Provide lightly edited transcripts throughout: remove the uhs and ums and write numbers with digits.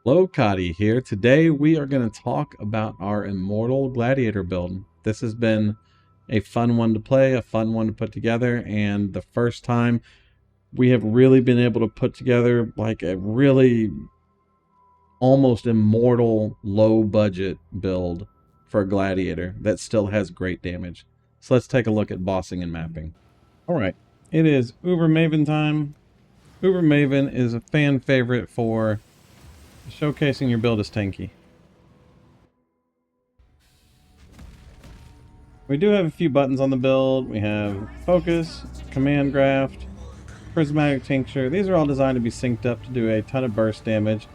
Hello, Cotty here. Today we are going to talk about our Immortal Gladiator build. This has been a fun one to play, a fun one to put together, and the first time we have really been able to put together like a really almost immortal low budget build for a Gladiator that still has great damage. So let's take a look at bossing and mapping. Alright, it is Uber Maven time. Uber Maven is a fan favorite for showcasing your build as tanky. We do have a few buttons on the build. We have Focus, Command Graft, Prismatic Tincture. These are all designed to be synced up to do a ton of burst damage.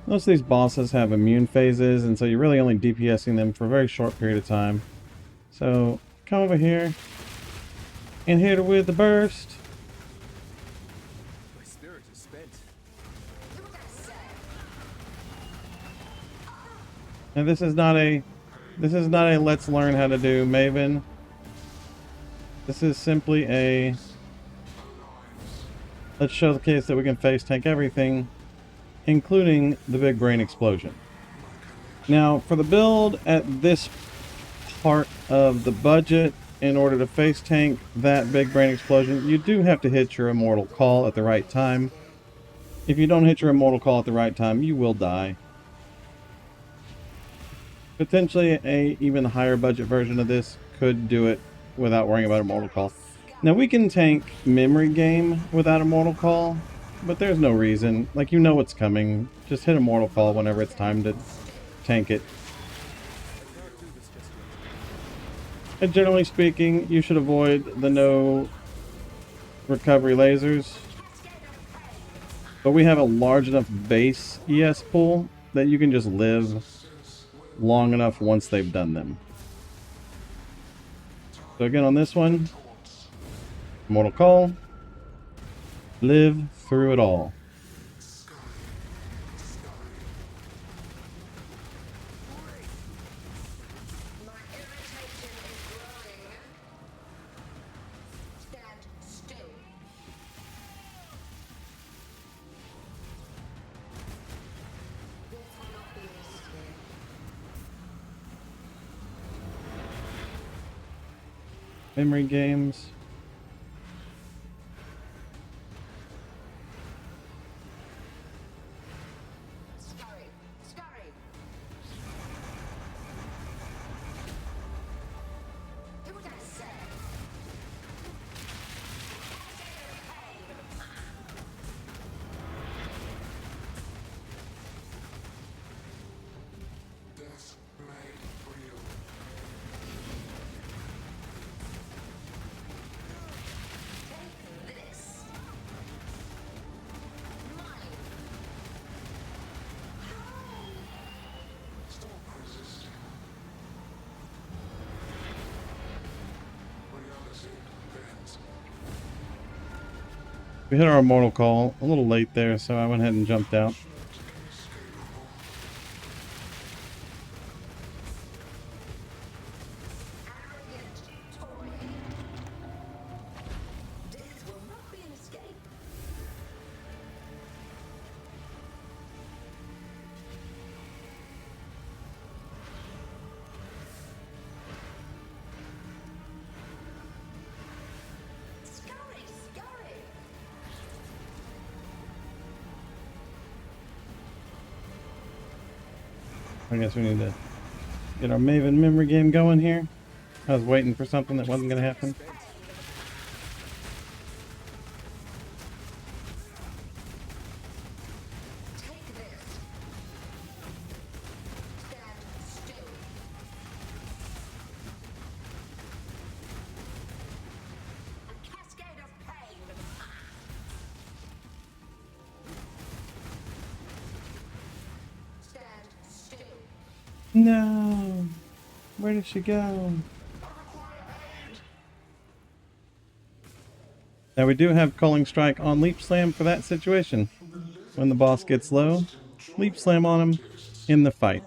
Most of these bosses have immune phases, and so you're really only DPSing them for a very short period of time. So come over here and hit her with the burst. My spirit is spent. And this is not a let's learn how to do Maven. This is simply a let's show the case that we can face tank everything, including the big brain explosion. Now, for the build at this part of the budget, in order to face tank that big brain explosion, you do have to hit your immortal call at the right time. If you don't hit your immortal call at the right time, you will die. Potentially a even higher budget version of this could do it without worrying about immortal call. Now we can tank memory game without immortal call, but there's no reason. Like, you know what's coming. Just hit immortal call whenever it's time to tank it. And generally speaking, you should avoid the no recovery lasers. But we have a large enough base ES pool that you can just live long enough once they've done them. So again, on this one, Immortal Call, live through it all. Memory games. We hit our immortal call a little late there, so I went ahead and jumped out. I guess we need to get our Maven memory game going here. I was waiting for something that wasn't going to happen. No! Where did she go? Now we do have Calling Strike on Leap Slam for that situation. When the boss gets low, Leap Slam on him in the fight.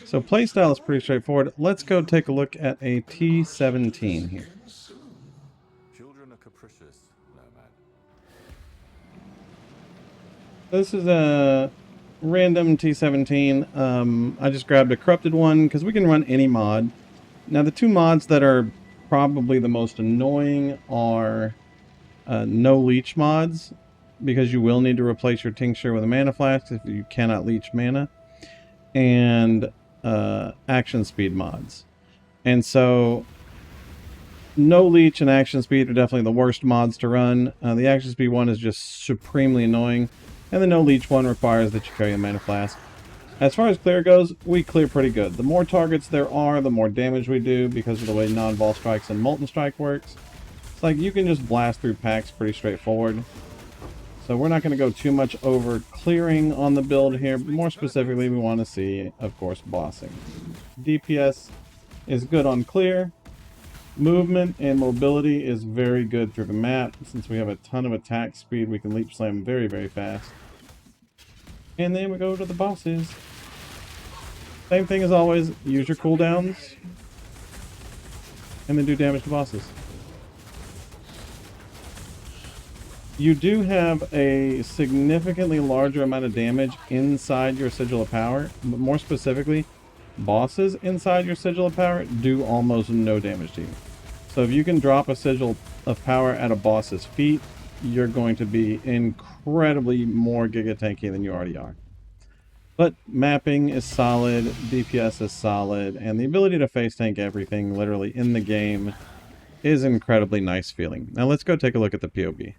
So playstyle is pretty straightforward. Let's go take a look at a T17 here. Children are capricious, Nomad. This is a random T17. I just grabbed a corrupted one because we can run any mod. Now the two mods that are probably the most annoying are no leech mods, because you will need to replace your tincture with a mana flask if you cannot leech mana, and action speed mods. And so no leech and action speed are definitely the worst mods to run. The action speed one is just supremely annoying, and the no leech one requires that you carry a mana flask. As far as clear goes, we clear pretty good. The more targets there are, the more damage we do because of the way non-ball strikes and molten strike works. It's like you can just blast through packs pretty straightforward. So we're not going to go too much over clearing on the build here, but more specifically we want to see, of course, bossing. DPS is good on clear. Movement and mobility is very good through the map. Since we have a ton of attack speed, we can leap slam very, very fast. And then we go to the bosses. Same thing as always, use your cooldowns, and then do damage to bosses. You do have a significantly larger amount of damage inside your Sigil of Power, but more specifically, bosses inside your Sigil of Power do almost no damage to you. So if you can drop a Sigil of Power at a boss's feet, you're going to be incredibly more giga tanky than you already are. But mapping is solid, DPS is solid, and the ability to face tank everything literally in the game is incredibly nice feeling. Now let's go take a look at the POB.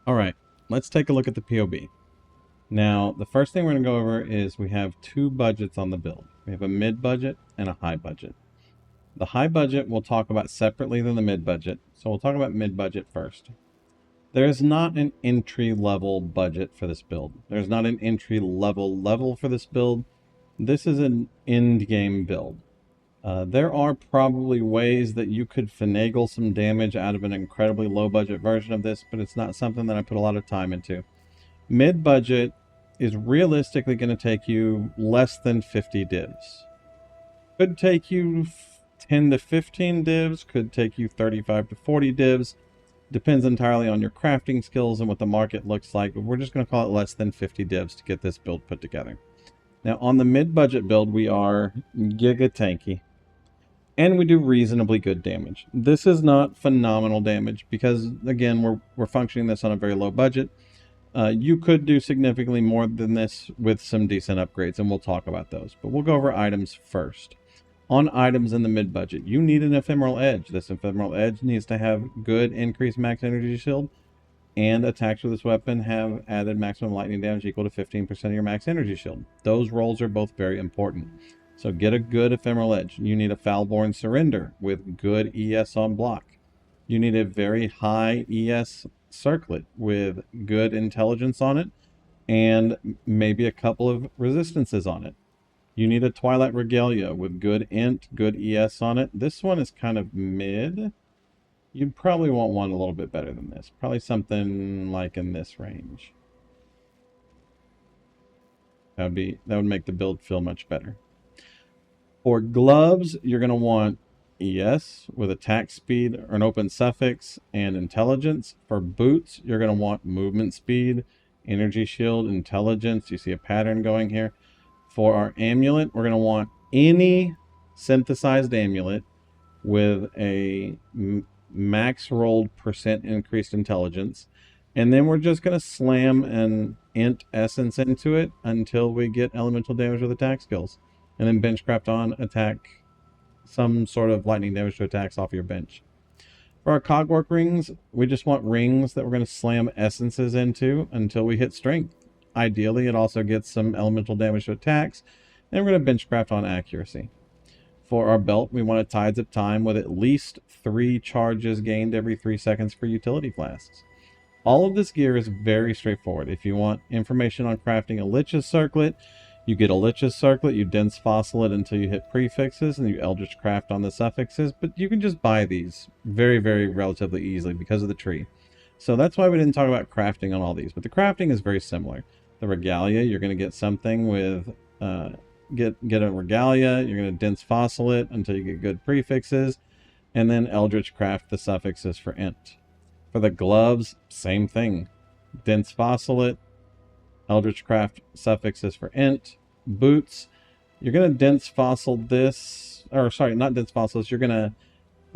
Alright, let's take a look at the POB. Now, the first thing we're going to go over is we have two budgets on the build. We have a mid-budget and a high budget. The high budget we'll talk about separately than the mid-budget, so we'll talk about mid-budget first. There is not an entry-level budget for this build. There's not an entry-level for this build. This is an end-game build. There are probably ways that you could finagle some damage out of an incredibly low-budget version of this, but it's not something that I put a lot of time into. Mid-budget is realistically going to take you less than 50 divs. Could take you 10 to 15 divs, could take you 35 to 40 divs. Depends entirely on your crafting skills and what the market looks like, but we're just going to call it less than 50 divs to get this build put together. Now, on the mid-budget build, we are giga tanky, and we do reasonably good damage. This is not phenomenal damage because, again, we're functioning this on a very low budget. You could do significantly more than this with some decent upgrades, and we'll talk about those. But we'll go over items first. On items in the mid-budget, you need an Ephemeral Edge. This Ephemeral Edge needs to have good increased max energy shield, and attacks with this weapon have added maximum lightning damage equal to 15% of your max energy shield. Those rolls are both very important. So get a good Ephemeral Edge. You need a Foulborn Surrender with good ES on block. You need a very high ES circlet with good intelligence on it, and maybe a couple of resistances on it. You need a Twilight Regalia with good int, good ES on it. This one is kind of mid. You'd probably want one a little bit better than this. Probably something like in this range. That would make the build feel much better. For gloves, you're going to want ES with attack speed or an open suffix and intelligence. For boots, you're going to want movement speed, energy shield, intelligence. You see a pattern going here. For our amulet, we're going to want any synthesized amulet with a max rolled percent increased intelligence. And then we're just going to slam an int essence into it until we get elemental damage with attack skills. And then benchcraft on attack, some sort of lightning damage to attacks off your bench. For our cogwork rings, we just want rings that we're going to slam essences into until we hit strength. Ideally, it also gets some elemental damage to attacks, and we're going to benchcraft on accuracy. For our belt, we want a Tides of Time with at least 3 charges gained every 3 seconds for utility flasks. All of this gear is very straightforward. If you want information on crafting a Lich's Circlet, you get a Lich's Circlet, you dense fossil it until you hit prefixes, and you Eldritch Craft on the suffixes, but you can just buy these very, very relatively easily because of the tree. So that's why we didn't talk about crafting on all these, but the crafting is very similar. The Regalia, you're going to get something with, get a Regalia, you're going to dense fossil it until you get good prefixes, and then Eldritch Craft the suffixes for int. For the gloves, same thing. Dense fossil it, Eldritch Craft suffixes for int. Boots, you're going to dense fossil this, or sorry, not dense fossils, you're going to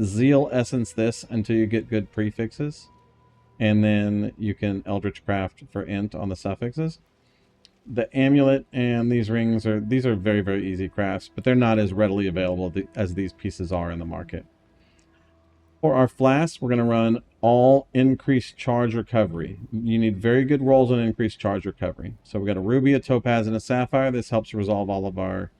zeal essence this until you get good prefixes. And then you can Eldritch Craft for int on the suffixes. The amulet and these rings are very, very easy crafts, but they're not as readily available as these pieces are in the market. For our flasks, we're going to run all increased charge recovery. You need very good rolls on increased charge recovery. So we've got a ruby, a topaz, and a sapphire. This helps resolve all of our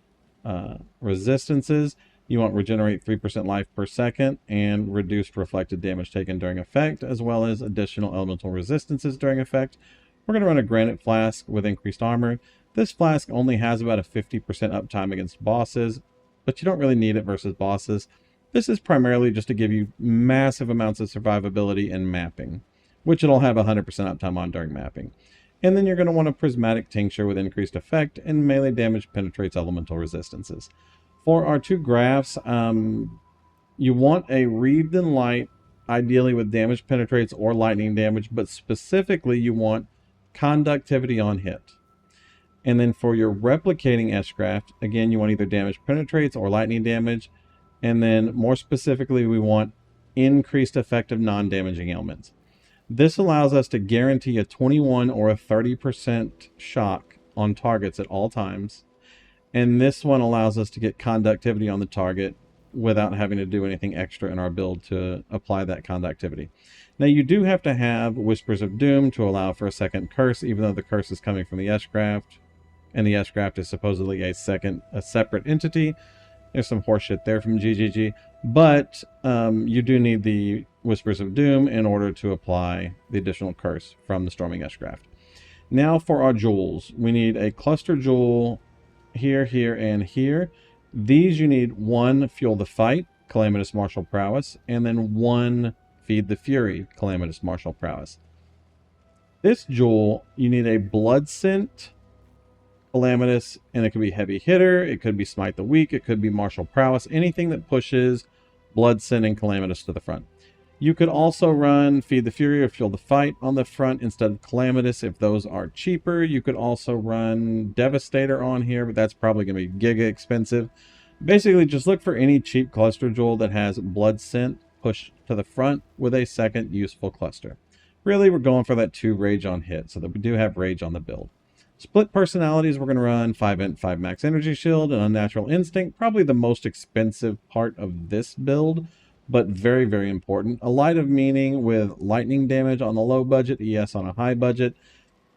resistances. You want regenerate 3% life per second and reduced reflected damage taken during effect, as well as additional elemental resistances during effect. We're going to run a granite flask with increased armor. This flask only has about a 50% uptime against bosses, but you don't really need it versus bosses. This is primarily just to give you massive amounts of survivability and mapping, which it'll have 100% uptime on during mapping. And then you're going to want a prismatic tincture with increased effect, and melee damage penetrates elemental resistances. For our two graphs, you want a wreathed in light, ideally with damage penetrates or lightning damage, but specifically you want conductivity on hit. And then for your replicating S-Craft, again, you want either damage penetrates or lightning damage. And then more specifically, we want increased effective non-damaging ailments. This allows us to guarantee a 21 or a 30% shock on targets at all times. And this one allows us to get conductivity on the target without having to do anything extra in our build to apply that conductivity. Now you do have to have Whispers of Doom to allow for a second curse, even though the curse is coming from the S-Craft, and the S-Craft is supposedly a separate entity. There's some horseshit there from GGG, but you do need the Whispers of Doom in order to apply the additional curse from the Storming S-Craft. Now for our jewels, we need a cluster jewel here, here, and here. These you need one Fuel the Fight, Calamitous Martial Prowess, and then one Feed the Fury, Calamitous Martial Prowess. This jewel, you need a Blood Scent, Calamitous, and it could be Heavy Hitter, it could be Smite the Weak, it could be Martial Prowess, anything that pushes Blood Scent and Calamitous to the front. You could also run Feed the Fury or Fuel the Fight on the front instead of Calamitous if those are cheaper. You could also run Devastator on here, but that's probably going to be giga expensive. Basically, just look for any cheap cluster jewel that has Blood Scent pushed to the front with a second useful cluster. Really, we're going for that 2 Rage on hit, so that we do have Rage on the build. Split personalities, we're going to run 5 Int, 5 Max Energy Shield, and Unnatural Instinct, probably the most expensive part of this build, but very, very important. A Light of Meaning with lightning damage on the low budget, ES on a high budget,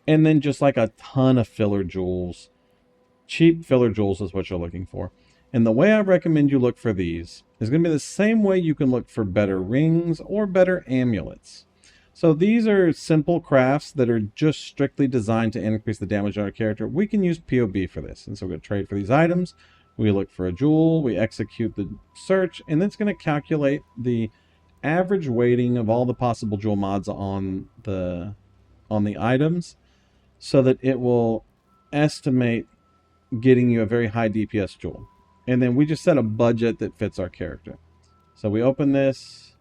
and then just like a ton of filler jewels. Cheap filler jewels is what you're looking for. And the way I recommend you look for these is going to be the same way you can look for better rings or better amulets. So these are simple crafts that are just strictly designed to increase the damage on our character. We can use POB for this. And so we're going to trade for these items. We look for a jewel, we execute the search, and then it's going to calculate the average weighting of all the possible jewel mods on the items so that it will estimate getting you a very high DPS jewel. And then we just set a budget that fits our character. So we open this,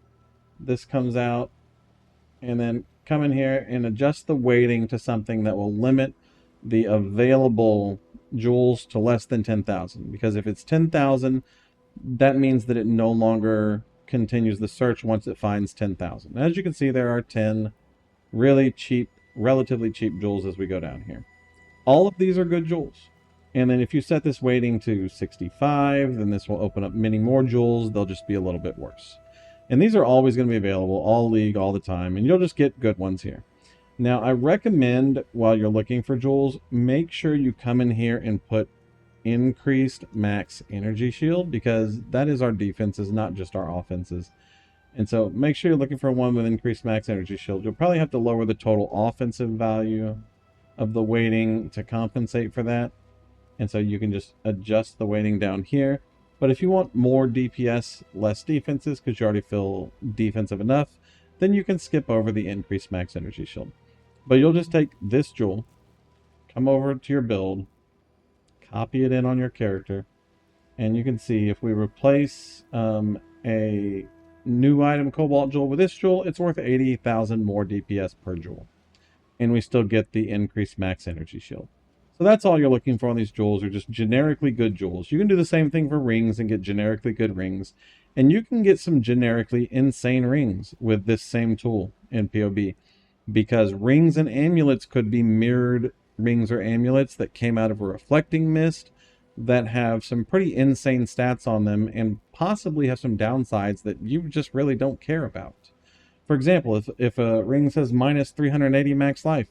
this comes out, and then come in here and adjust the weighting to something that will limit the available jewels to less than 10,000, because if it's 10,000, that means that it no longer continues the search once it finds 10,000. As you can see, there are 10 really cheap, relatively cheap jewels as we go down here. All of these are good jewels. And then if you set this weighting to 65, then this will open up many more jewels. They'll just be a little bit worse. And these are always going to be available, all league, all the time, and you'll just get good ones here. Now, I recommend while you're looking for jewels, make sure you come in here and put increased max energy shield, because that is our defenses, not just our offenses. And so make sure you're looking for one with increased max energy shield. You'll probably have to lower the total offensive value of the weighting to compensate for that. And so you can just adjust the weighting down here. But if you want more DPS, less defenses, because you already feel defensive enough, then you can skip over the increased max energy shield. But you'll just take this jewel, come over to your build, copy it in on your character, and you can see if we replace a new item Cobalt Jewel with this jewel, it's worth 80,000 more DPS per jewel. and we still get the increased max energy shield. So that's all you're looking for on these jewels, are just generically good jewels. You can do the same thing for rings and get generically good rings. And you can get some generically insane rings with this same tool in POB. Because rings and amulets could be mirrored rings or amulets that came out of a reflecting mist that have some pretty insane stats on them and possibly have some downsides that you just really don't care about. For example, if a ring says minus 380 max life,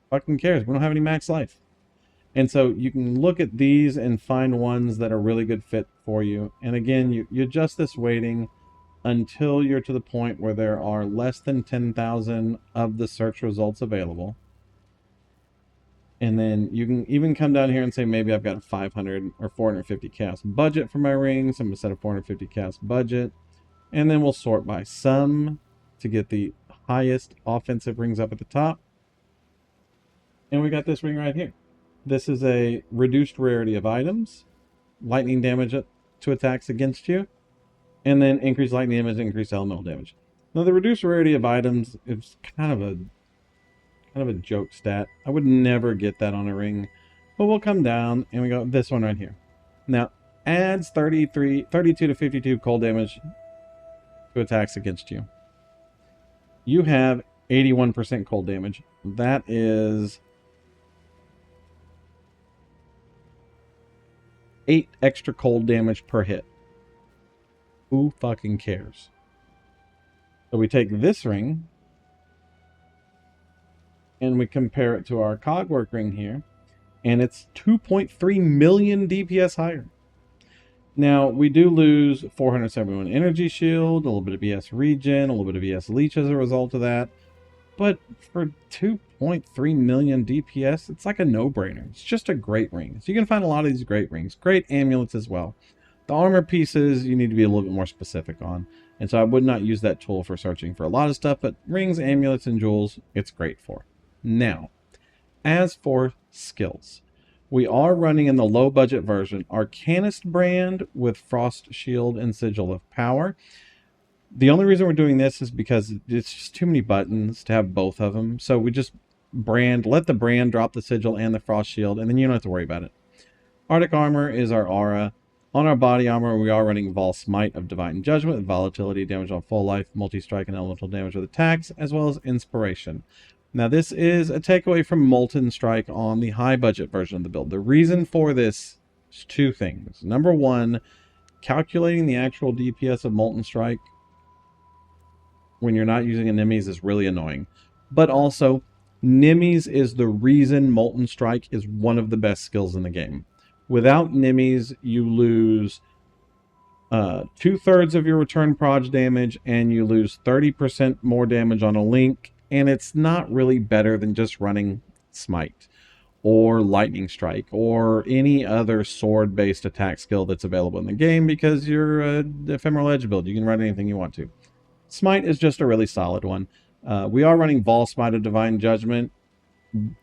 fucking cares? We don't have any max life. And so you can look at these and find ones that are really good fit for you. And again, you adjust this weighting until you're to the point where there are less than 10,000 of the search results available. And then you can even come down here and say, maybe I've got a 500 or 450 chaos budget for my rings. I'm going to set a 450 chaos budget. And then we'll sort by sum to get the highest offensive rings up at the top. And we got this ring right here. This is a reduced rarity of items, lightning damage to attacks against you, and then increased lightning damage, increased elemental damage. Now the reduced rarity of items is kind of a joke stat. I would never get that on a ring, but we'll come down and we go this one right here. Now adds 32 to 52 cold damage to attacks against you. You have 81% cold damage. That is 8 extra cold damage per hit. Who fucking cares? So we take this ring and we compare it to our cogwork ring here, and it's 2.3 million DPS higher. Now, we do lose 471 energy shield, a little bit of BS regen, a little bit of BS leech as a result of that. But for 2.3 million DPS, it's like a no-brainer. It's just a great ring. So you can find a lot of these great rings. Great amulets as well. The armor pieces, you need to be a little bit more specific on. And so I would not use that tool for searching for a lot of stuff, but rings, amulets, and jewels, it's great for. Now, as for skills, we are running in the low-budget version Arcanist brand with Frost Shield and Sigil of Power. The only reason we're doing this is because it's just too many buttons to have both of them. So we just let the brand drop the Sigil and the Frost Shield, and then you don't have to worry about it. Arctic Armor is our aura. On our body armor, we are running Vol Smite of Divine Judgment with volatility, damage on full life, multi-strike, and elemental damage with attacks, as well as Inspiration. Now this is a takeaway from Molten Strike on the high budget version of the build. The reason for this is two things. Number one, calculating the actual DPS of Molten Strike when you're not using enemies is really annoying. But also, Nimmies is the reason Molten Strike is one of the best skills in the game. Without Nimmies, you lose 2/3 of your return proj damage, and you lose 30% more damage on a link, and it's not really better than just running Smite or Lightning Strike or any other sword-based attack skill that's available in the game, because you're an Ephemeral Edge build. You can run anything you want to. Smite is just a really solid one. We are running Vol Smite of Divine Judgment.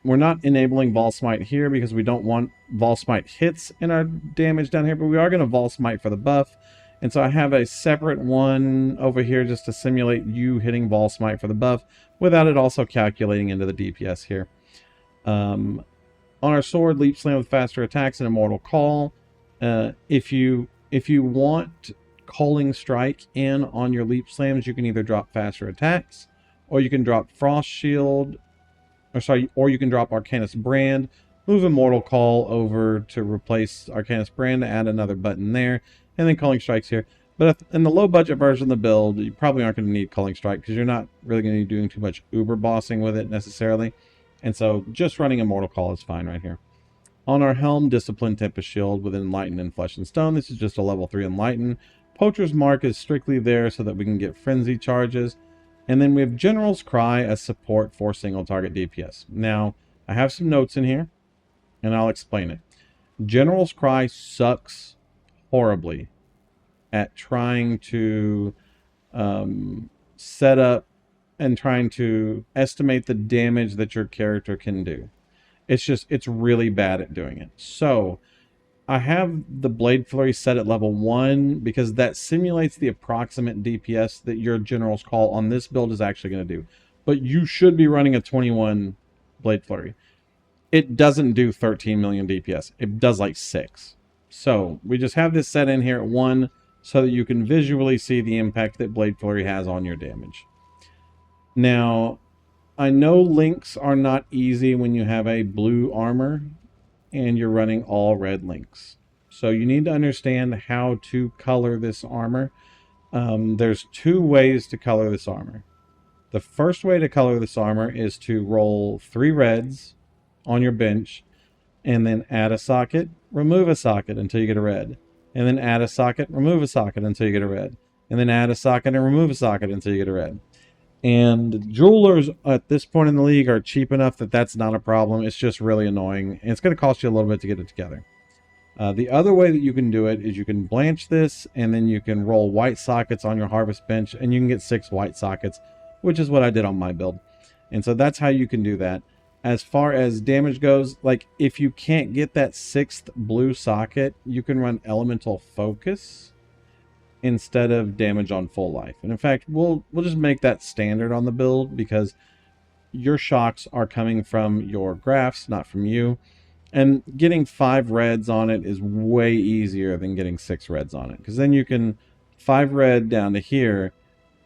We're not enabling Vol Smite here because we don't want Vol Smite hits in our damage down here, but we are going to Vol Smite for the buff. And so I have a separate one over here just to simulate you hitting Vol Smite for the buff without it also calculating into the DPS here. On our sword, Leap Slam with faster attacks and Immortal Call. If you want Calling Strike in on your Leap Slams, you can either drop faster attacks, or you can drop Frost Shield, or you can drop Arcanist Brand, move Immortal Call over to replace Arcanist Brand to add another button there, and then Calling Strike's here. But in the low budget version of the build, you probably aren't going to need Calling Strike because you're not really going to be doing too much uber bossing with it necessarily. And so just running Immortal Call is fine right here. On our helm, Discipline, Tempest Shield with Enlighten and Flesh and Stone. This is just a level 3 Enlighten. Poacher's Mark is strictly there so that we can get Frenzy charges. And then we have General's Cry as support for single target DPS. Now, I have some notes in here, and I'll explain it. General's Cry sucks horribly at trying to set up and trying to estimate the damage that your character can do. It's really bad at doing it. So I have the Blade Flurry set at level 1 because that simulates the approximate DPS that your General's Call on this build is actually going to do. but you should be running a 21 Blade Flurry. It doesn't do 13 million DPS. It does like 6. So we just have this set in here at 1 so that you can visually see the impact that Blade Flurry has on your damage. Now, I know links are not easy when you have a blue armor and you're running all red links. So you need to understand how to color this armor. There's 2 ways to color this armor. The first way to color this armor is to roll 3 reds on your bench and then add a socket, remove a socket until you get a red. And then add a socket, remove a socket until you get a red. And then add a socket and remove a socket until you get a red. And jewelers at this point in the league are cheap enough that that's not a problem. It's just really annoying. And it's going to cost you a little bit to get it together. The other way that you can do it is you can blanch this and then you can roll white sockets on your harvest bench and you can get 6 white sockets, which is what I did on my build. And so that's how you can do that. As far as damage goes, like if you can't get that 6th blue socket, you can run Elemental Focus instead of damage on full life. And in fact, we'll just make that standard on the build because your shocks are coming from your graphs, not from you. And getting 5 reds on it is way easier than getting 6 reds on it. Because then you can 5 red down to here,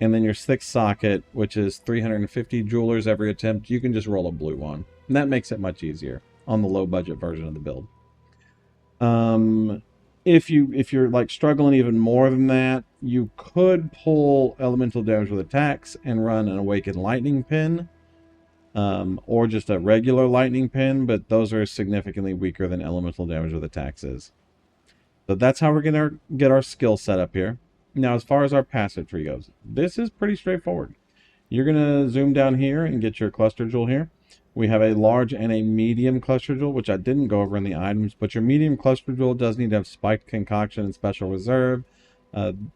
and then your 6th socket, which is 350 jewelers every attempt, you can just roll a blue one. And that makes it much easier on the low budget version of the build. If you're like struggling even more than that, you could pull elemental damage with attacks and run an awakened lightning pin. Or just a regular lightning pin, but those are significantly weaker than elemental damage with attacks is. So that's how we're going to get our skill set up here. Now, as far as our passive tree goes, this is pretty straightforward. You're going to zoom down here and get your cluster jewel here. We have a large and a medium cluster jewel, which I didn't go over in the items, but your medium cluster jewel does need to have spiked concoction and special reserve.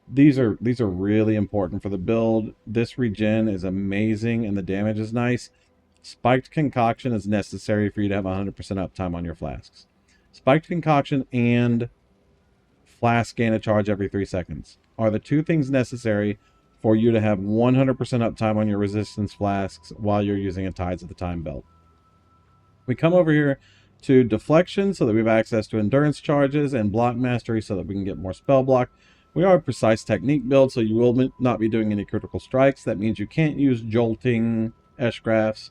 These are really important for the build. This regen is amazing and the damage is nice. Spiked concoction is necessary for you to have 100% uptime on your flasks. Spiked concoction and flask gain a charge every 3 seconds are the 2 things necessary for you to have 100% uptime on your resistance flasks while you're using a Tides of the Time belt. We come over here to deflection so that we have access to endurance charges and block mastery so that we can get more spell block. We are a precise technique build, so you will not be doing any critical strikes. That means you can't use jolting, Eshgraphs,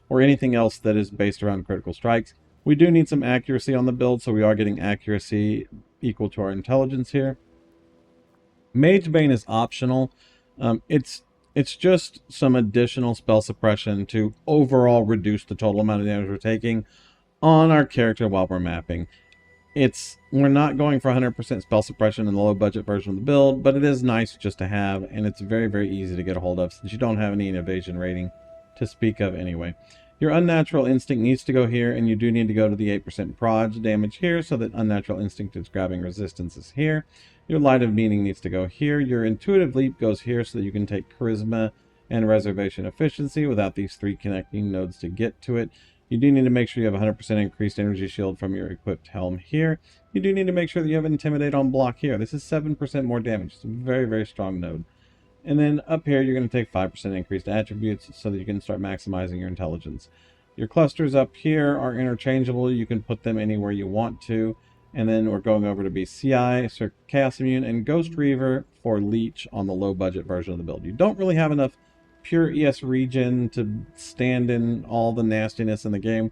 or anything else that is based around critical strikes. We do need some accuracy on the build, so we are getting accuracy equal to our intelligence here. Mage Bane is optional. It's just some additional spell suppression to overall reduce the total amount of damage we're taking on our character while we're mapping. We're not going for 100% spell suppression in the low budget version of the build, but it is nice just to have, and it's very, very easy to get a hold of since you don't have any evasion rating to speak of anyway. Your Unnatural Instinct needs to go here, and you do need to go to the 8% proj damage here, so that Unnatural Instinct is grabbing resistance is here. Your Light of Meaning needs to go here. Your Intuitive Leap goes here so that you can take Charisma and Reservation Efficiency without these 3 connecting nodes to get to it. You do need to make sure you have 100% increased energy shield from your equipped helm here. You do need to make sure that you have Intimidate on block here. This is 7% more damage. It's a very, very strong node. And then up here, you're going to take 5% increased attributes so that you can start maximizing your intelligence. Your clusters up here are interchangeable. You can put them anywhere you want to. And then we're going over to BCI, Sir Chaos Immune, and Ghost Reaver for Leech on the low budget version of the build. You don't really have enough pure ES regen to stand in all the nastiness in the game.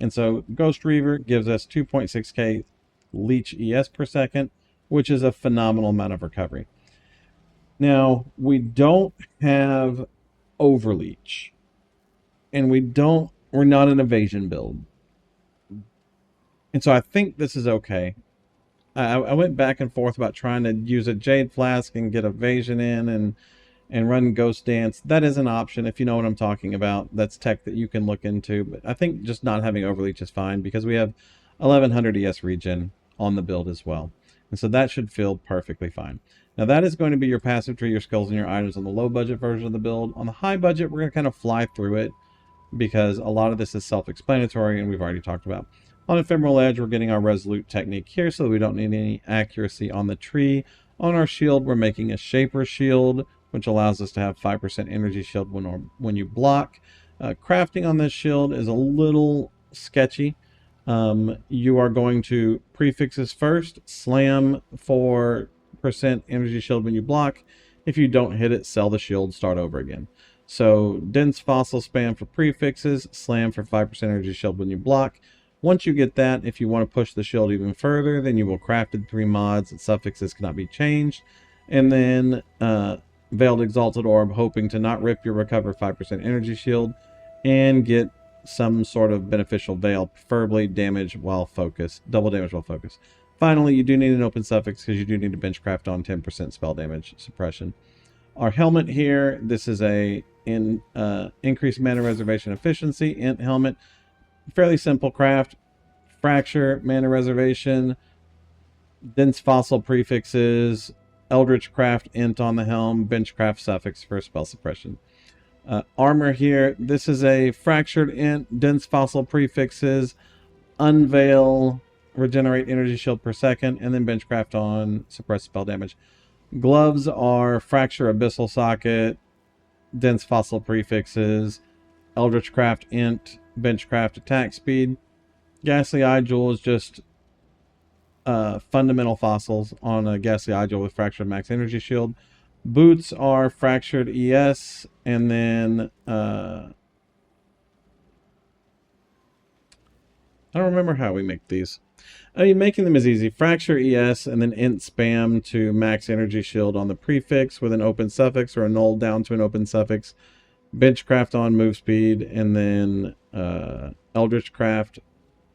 And so Ghost Reaver gives us 2.6k Leech ES per second, which is a phenomenal amount of recovery. Now, we don't have Overleech, and we're not an evasion build. And so I think this is okay. I went back and forth about trying to use a Jade Flask and get evasion in and run Ghost Dance. That is an option if you know what I'm talking about. That's tech that you can look into, but I think just not having Overleech is fine because we have 1100 ES regen on the build as well. And so that should feel perfectly fine. Now that is going to be your passive tree, your skills, and your items on the low budget version of the build. On the high budget, we're going to kind of fly through it because a lot of this is self-explanatory and we've already talked about. On Ephemeral Edge, we're getting our Resolute technique here so that we don't need any accuracy on the tree. On our shield, we're making a Shaper shield which allows us to have 5% energy shield when you block. Crafting on this shield is a little sketchy. You are going to prefixes first, slam for % energy shield when you block. If you don't hit it, sell the shield, start over again. So dense fossil spam for prefixes, slam for 5% energy shield when you block. Once you get that, if you want to push the shield even further, then you will craft the 3 mods that suffixes cannot be changed. And then Veiled Exalted Orb, hoping to not rip your recover 5% energy shield and get some sort of beneficial veil, preferably damage while focused, double damage while focused. Finally, you do need an open suffix because you do need to bench craft on 10% spell damage suppression. Our helmet here, this is a increased mana reservation efficiency, int helmet. Fairly simple craft. Fracture, mana reservation, dense fossil prefixes, eldritch craft int on the helm, bench craft suffix for spell suppression. Armor here, this is a fractured int, dense fossil prefixes, unveil, regenerate energy shield per second, and then benchcraft on suppress spell damage. Gloves are fracture abyssal socket, dense fossil prefixes, eldritch craft int, benchcraft attack speed. Ghastly eye jewel is just fundamental fossils on a ghastly eye jewel with fractured max energy shield. Boots are fractured ES, and then I don't remember how we make these. I mean, making them is easy. Fracture ES, and then int spam to max energy shield on the prefix with an open suffix or a null down to an open suffix. Benchcraft on move speed, and then Eldritch craft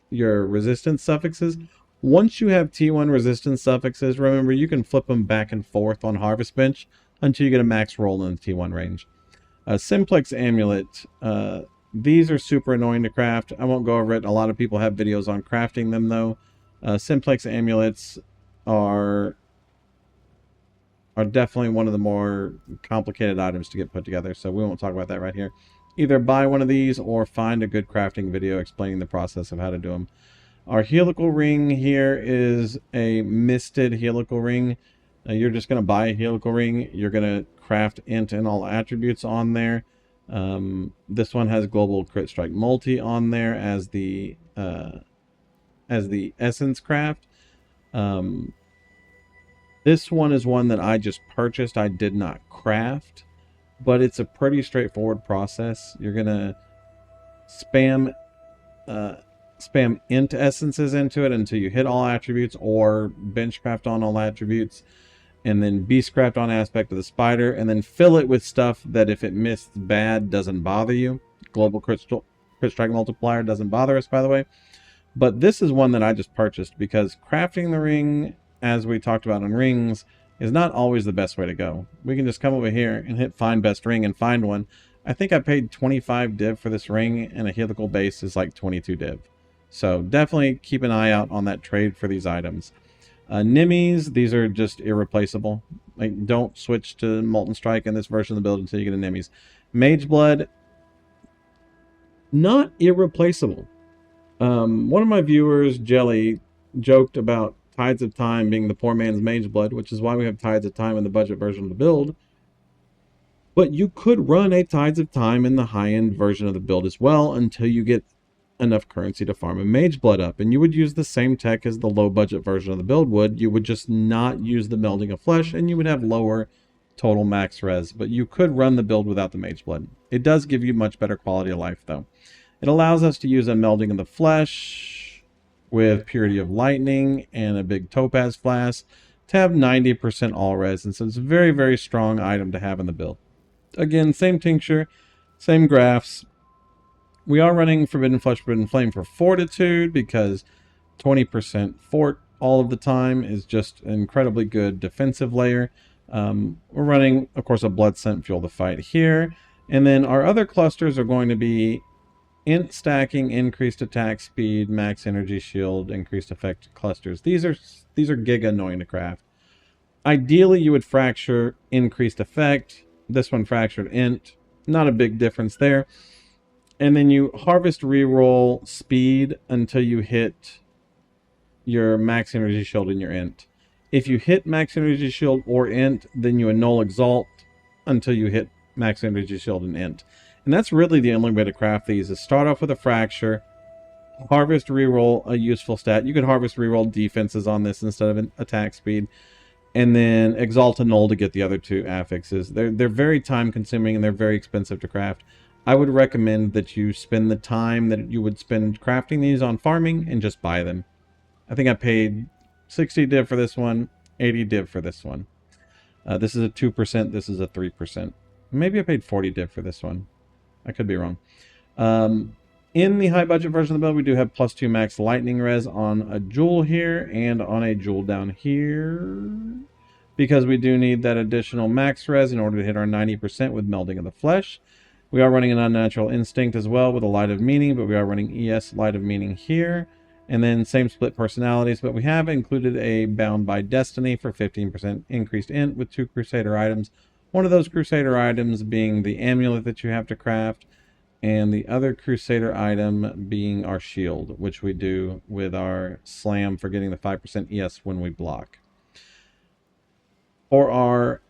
your resistance suffixes. Once you have T1 resistance suffixes, remember you can flip them back and forth on Harvest Bench until you get a max roll in the T1 range. Simplex Amulet. These are super annoying to craft. I won't go over it. A lot of people have videos on crafting them though. Simplex Amulets are definitely one of the more complicated items to get put together, so we won't talk about that right here. Either buy one of these or find a good crafting video explaining the process of how to do them. Our helical ring here is a misted helical ring. You're just going to buy a helical ring. You're going to craft int and all attributes on there. This one has global crit strike multi on there as the essence craft. This one is one that I just purchased. I did not craft, but it's a pretty straightforward process. You're going to spam int essences into it until you hit all attributes, or benchcraft on all attributes, and then beastcraft on aspect of the spider, and then fill it with stuff that if it missed bad doesn't bother you. Global crit strike multiplier doesn't bother us, by the way. But this is one that I just purchased because crafting the ring, as we talked about on rings, is not always the best way to go. We can just come over here and hit find best ring and find one. I think I paid 25 div for this ring, and a helical base is like 22 div. So definitely keep an eye out on that trade for these items. Nimmies, these are just irreplaceable. Like, don't switch to Molten Strike in this version of the build until you get a Nimmies. Mage Blood, not irreplaceable. One of my viewers, Jelly, joked about Tides of Time being the poor man's Mage Blood, which is why we have Tides of Time in the budget version of the build. But you could run a Tides of Time in the high-end version of the build as well until you get enough currency to farm a Mage Blood up, and you would use the same tech as the low budget version of the build would. You would just not use the melding of flesh, and you would have lower total max res, but you could run the build without the Mage Blood. It does give you much better quality of life though. It allows us to use a melding of the flesh with purity of lightning and a big topaz flask to have 90% all res, and so it's a very, very strong item to have in the build. Again, same tincture, same graphs. We are running Forbidden Flesh, Forbidden Flame for Fortitude because 20% fort all of the time is just an incredibly good defensive layer. We're running, of course, a Blood Scent Fuel the Fight here. And then our other clusters are going to be int stacking, increased attack speed, max energy shield, increased effect clusters. These are giga annoying to craft. Ideally, you would fracture increased effect. This one fractured int. Not a big difference there. And then you harvest reroll speed until you hit your max energy shield in your int. If you hit max energy shield or int, then you annul exalt until you hit max energy shield and int. And that's really the only way to craft these, is start off with a fracture, harvest reroll a useful stat. You could harvest reroll defenses on this instead of an attack speed, and then exalt a null to get the other two affixes. They're very time consuming and they're very expensive to craft. I would recommend that you spend the time that you would spend crafting these on farming and just buy them. I think I paid 60 div for this one, 80 div for this one. This is a 2%, this is a 3%. Maybe I paid 40 div for this one. I could be wrong. In the high budget version of the build, we do have +2 max lightning res on a jewel here and on a jewel down here, because we do need that additional max res in order to hit our 90% with melding of the flesh. We are running an unnatural instinct as well with a light of meaning, but we are running ES light of meaning here. And then same split personalities, but we have included a bound by destiny for 15% increased int with 2 crusader items. One of those crusader items being the amulet that you have to craft, and the other crusader item being our shield, which we do with our slam for getting the 5% ES when we block. For our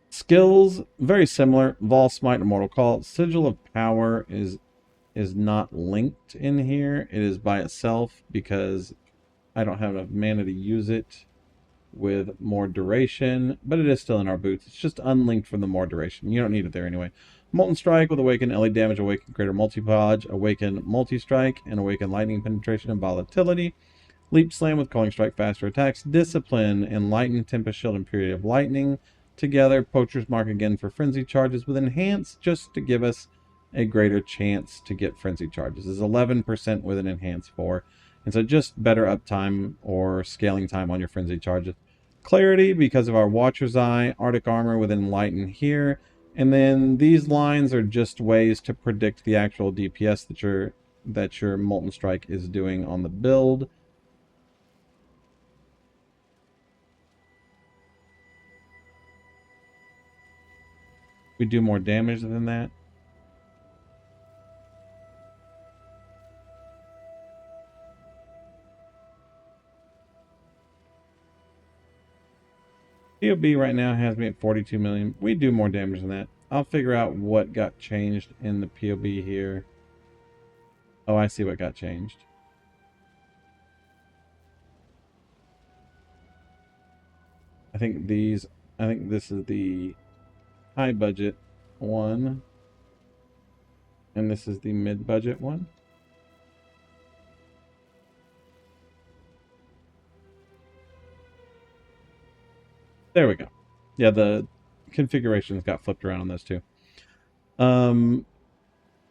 skills, very similar. Vol, Smite, Immortal Call. Sigil of Power is not linked in here. It is by itself because I don't have enough mana to use it with more duration, but it is still in our boots. It's just unlinked from the more duration. You don't need it there anyway. Molten Strike with Awaken LA damage, Awaken Greater Multi-Podge, Awaken Multi-Strike, and Awaken Lightning Penetration and Volatility. Leap Slam with Calling Strike, faster attacks. Discipline, Enlighten, Tempest Shield, and Period of Lightning. Together, Poacher's Mark again for Frenzy Charges with Enhance, just to give us a greater chance to get Frenzy Charges. Is 11% with an Enhance 4. And so just better uptime or scaling time on your Frenzy Charges. Clarity, because of our Watcher's Eye. Arctic Armor with Enlighten here. And then these lines are just ways to predict the actual DPS that your Molten Strike is doing on the build. We do more damage than that. POB right now has me at 42 million. We do more damage than that. I'll figure out what got changed in the POB here. Oh, I see what got changed. I think this is the high budget one. And this is the mid budget one. There we go. Yeah, the configurations got flipped around on those two.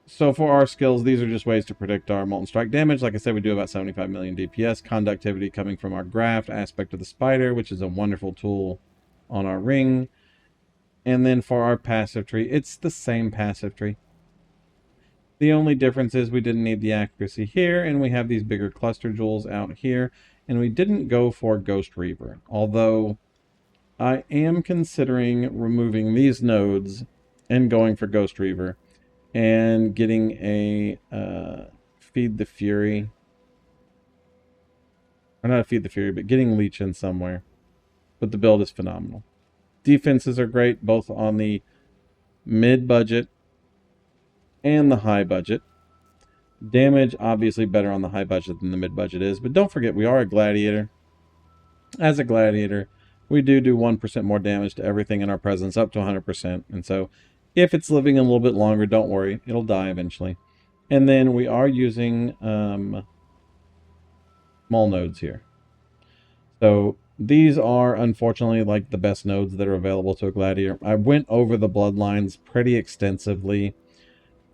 So for our skills, these are just ways to predict our Molten Strike damage. Like I said, we do about 75 million DPS. Conductivity coming from our graft, Aspect of the Spider, which is a wonderful tool on our ring. And then for our passive tree, it's the same passive tree. The only difference is we didn't need the accuracy here, and we have these bigger cluster jewels out here. And we didn't go for Ghost Reaver, although I am considering removing these nodes and going for Ghost Reaver and getting a Feed the Fury. Or not a Feed the Fury, but getting Leech in somewhere. But the build is phenomenal. Defenses are great, both on the mid-budget and the high budget. Damage, obviously better on the high budget than the mid-budget is. But don't forget, we are a gladiator. As a gladiator, we do 1% more damage to everything in our presence, up to 100%. And so, if it's living a little bit longer, don't worry. It'll die eventually. And then we are using small nodes here. So, these are, unfortunately, like the best nodes that are available to a gladiator. I went over the bloodlines pretty extensively,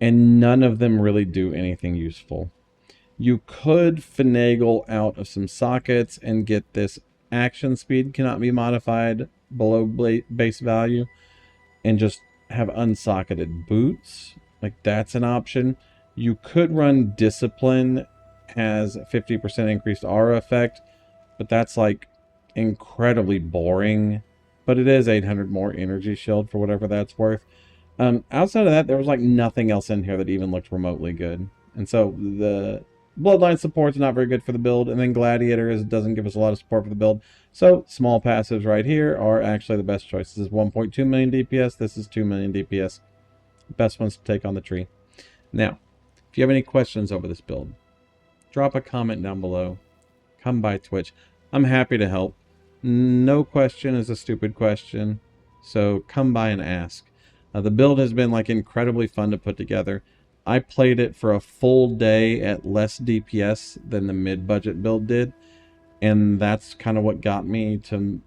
and none of them really do anything useful. You could finagle out of some sockets and get this action speed cannot be modified below base value and just have unsocketed boots. Like, that's an option. You could run Discipline, has 50% increased aura effect, but that's like incredibly boring. But it is 800 more energy shield for whatever that's worth. Outside of that, there was like nothing else in here that even looked remotely good. And so the Bloodline support's not very good for the build, and then Gladiator doesn't give us a lot of support for the build. So small passives right here are actually the best choice. This is 1.2 million DPS. This is 2 million DPS. Best ones to take on the tree. Now, if you have any questions over this build, drop a comment down below. Come by Twitch. I'm happy to help. No question is a stupid question, so come by and ask. The build has been like incredibly fun to put together. I played it for a full day at less DPS than the mid-budget build did, and that's kind of what got me to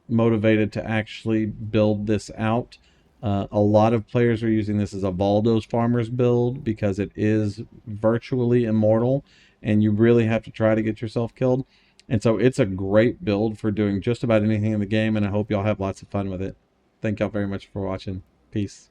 motivated to actually build this out. A lot of players are using this as a Valdo's Farmers build because it is virtually immortal, and you really have to try to get yourself killed. And so it's a great build for doing just about anything in the game, and I hope y'all have lots of fun with it. Thank y'all very much for watching. Peace.